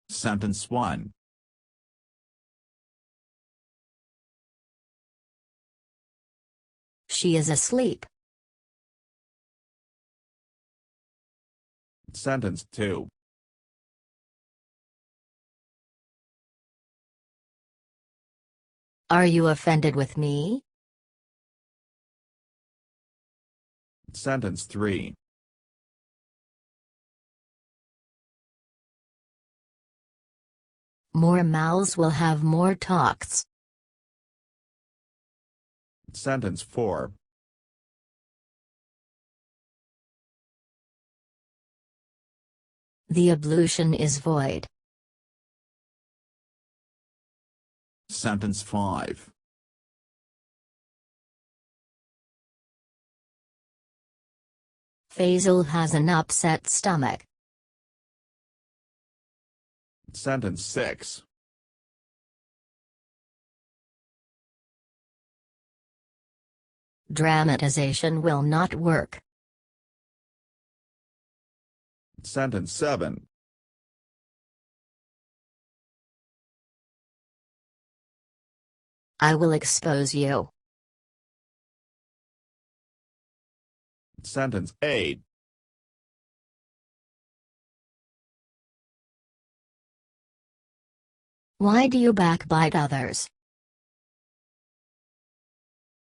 Sentence 1. She is asleep. Sentence 2. Are you offended with me? Sentence 3. More mouths will have more talks. Sentence 4. The ablution is void. Sentence 5. Faisal has an upset stomach. Sentence 6. Dramatization will not work. Sentence 7. I will expose you. Sentence 8. Why do you backbite others?